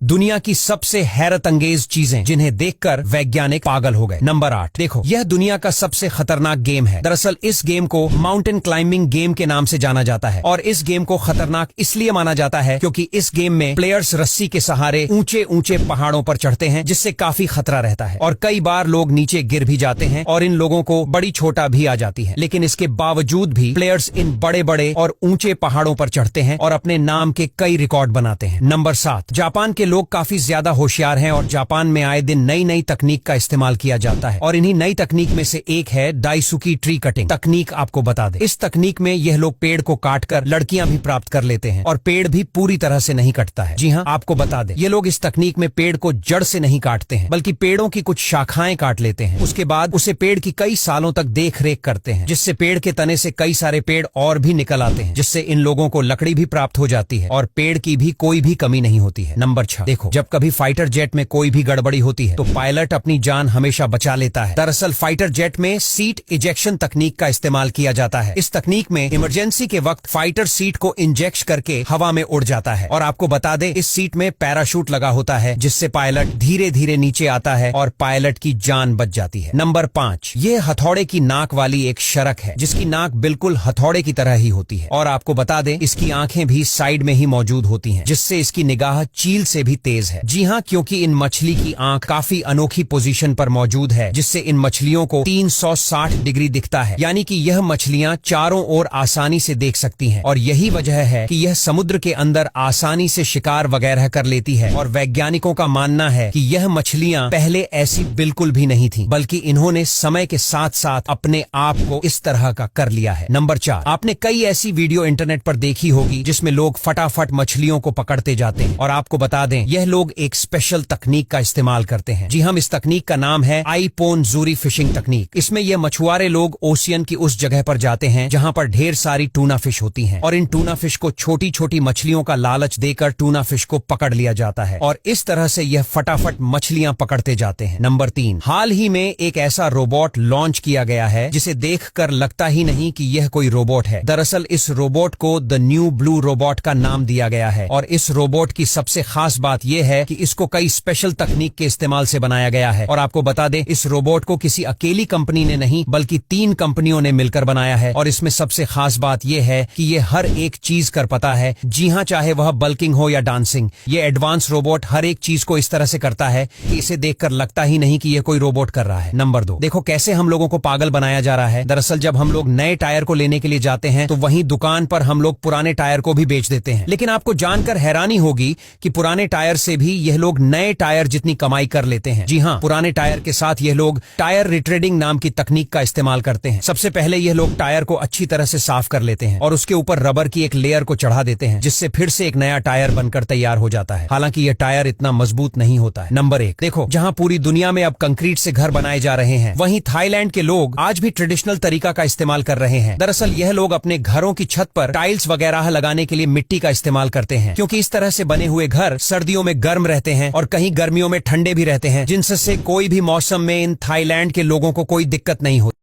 दुनिया की सबसे हैरत अंगेज चीजें जिन्हें देखकर वैज्ञानिक पागल हो गए। नंबर 8 देखो, यह दुनिया का सबसे खतरनाक गेम है। दरअसल इस गेम को माउंटेन क्लाइंबिंग गेम के नाम से जाना जाता है और इस गेम को खतरनाक इसलिए माना जाता है क्योंकि इस गेम में प्लेयर्स रस्सी के सहारे ऊंचे ऊंचे पहाड़ों पर चढ़ते हैं, जिससे काफी खतरा रहता है और कई बार लोग नीचे गिर भी जाते हैं और इन लोगों को बड़ी छोटा भी आ जाती है। लेकिन इसके बावजूद भी प्लेयर्स इन बड़े बड़े और ऊंचे पहाड़ों पर चढ़ते हैं और अपने नाम के कई रिकॉर्ड बनाते हैं। नंबर 7 जापान के लोग काफी ज्यादा होशियार हैं और जापान में आए दिन नई नई तकनीक का इस्तेमाल किया जाता है और इन्हीं नई तकनीक में से एक है दाइसुकी ट्री कटिंग तकनीक। आपको बता दें, इस तकनीक में यह लोग पेड़ को काटकर लड़कियां भी प्राप्त कर लेते हैं और पेड़ भी पूरी तरह से नहीं कटता है। जी हाँ, आपको बता दें, ये लोग इस तकनीक में पेड़ को जड़ से नहीं काटते हैं बल्कि पेड़ों की कुछ शाखाएं काट लेते हैं। उसके बाद उसे पेड़ की कई सालों तक देख रेख करते हैं, जिससे पेड़ के तने से कई सारे पेड़ और भी निकल आते हैं, जिससे इन लोगों को लकड़ी भी प्राप्त हो जाती है और पेड़ की भी कोई भी कमी नहीं होती है। नंबर 6 देखो, जब कभी फाइटर जेट में कोई भी गड़बड़ी होती है तो पायलट अपनी जान हमेशा बचा लेता है। दरअसल फाइटर जेट में सीट इजेक्शन तकनीक का इस्तेमाल किया जाता है। इस तकनीक में इमरजेंसी के वक्त फाइटर सीट को इंजेक्ट करके हवा में उड़ जाता है और आपको बता दें, इस सीट में पैराशूट लगा होता है, जिससे पायलट धीरे धीरे नीचे आता है और पायलट की जान बच जाती है। नंबर 5 ये हथौड़े की नाक वाली एक शरक है, जिसकी नाक बिल्कुल हथौड़े की तरह ही होती है और आपको बता दें, इसकी आंखें भी साइड में ही मौजूद होती हैं, जिससे इसकी निगाह चील से भी तेज है। जी हाँ, क्योंकि इन मछली की आंख काफी अनोखी पोजीशन पर मौजूद है, जिससे इन मछलियों को 360 डिग्री दिखता है, यानी कि यह मछलियां चारों ओर आसानी से देख सकती हैं और यही वजह है कि यह समुद्र के अंदर आसानी से शिकार वगैरह कर लेती है। और वैज्ञानिकों का मानना है कि यह मछलियां पहले ऐसी बिल्कुल भी नहीं थी, बल्कि इन्होंने समय के साथ साथ अपने आप को इस तरह का कर लिया है। नंबर 4 आपने कई ऐसी वीडियो इंटरनेट पर देखी होगी जिसमें लोग फटाफट मछलियों को पकड़ते जाते हैं और आपको बता दें, यह लोग एक स्पेशल तकनीक का इस्तेमाल करते हैं। जी हम इस तकनीक का नाम है आईपोनजूरी फिशिंग तकनीक। इसमें यह मछुआरे लोग ओशियन की उस जगह पर जाते हैं जहां पर ढेर सारी टूना फिश होती हैं और इन टूना फिश को छोटी छोटी मछलियों का लालच देकर टूना फिश को पकड़ लिया जाता है और इस तरह से यह फटाफट मछलियां पकड़ते जाते हैं। नंबर 3 हाल ही में एक ऐसा रोबोट लॉन्च किया गया है जिसे देखकर लगता ही नहीं कि यह कोई रोबोट है। दरअसल इस रोबोट को द न्यू ब्लू रोबोट का नाम दिया गया है और इस रोबोट की सबसे खास बात यह है कि इसको कई स्पेशल तकनीक के इस्तेमाल से बनाया गया है और आपको बता दें, इस रोबोट को किसी अकेली कंपनी ने नहीं बल्कि 3 कंपनियों ने मिलकर बनाया है और इसमें सबसे खास बात यह है कि यह हर एक चीज कर पाता है। जी हाँ, चाहे वह बल्किंग हो या डांसिंग, ये एडवांस रोबोट हर एक चीज को इस तरह से करता है कि इसे देखकर लगता ही नहीं कि यह कोई रोबोट कर रहा है। नंबर 2 देखो कैसे हम लोगों को पागल बनाया जा रहा है। दरअसल जब हम लोग नए टायर को लेने के लिए जाते हैं तो वहीं दुकान पर हम लोग पुराने टायर को भी बेच देते हैं, लेकिन आपको जानकर हैरानी होगी कि पुराने टायर से भी यह लोग नए टायर जितनी कमाई कर लेते हैं। जी हाँ, पुराने टायर के साथ यह लोग टायर रिट्रेडिंग नाम की तकनीक का इस्तेमाल करते हैं। सबसे पहले यह लोग टायर को अच्छी तरह से साफ कर लेते हैं और उसके ऊपर रबर की एक लेयर को चढ़ा देते हैं, जिससे फिर से एक नया टायर बनकर तैयार हो जाता है। हालांकि यह टायर इतना मजबूत नहीं होता है। नंबर 1 देखो, जहां पूरी दुनिया में अब कंक्रीट से घर बनाए जा रहे हैं, वहीं थाईलैंड के लोग आज भी ट्रेडिशनल तरीका का इस्तेमाल कर रहे हैं। दरअसल यह लोग अपने घरों की छत पर टाइल्स वगैरह लगाने के लिए मिट्टी का इस्तेमाल करते हैं, क्योंकि इस तरह से बने हुए घर सर्दियों में गर्म रहते हैं और कहीं गर्मियों में ठंडे भी रहते हैं, जिनसे कोई भी मौसम में इन थाईलैंड के लोगों को कोई दिक्कत नहीं होती।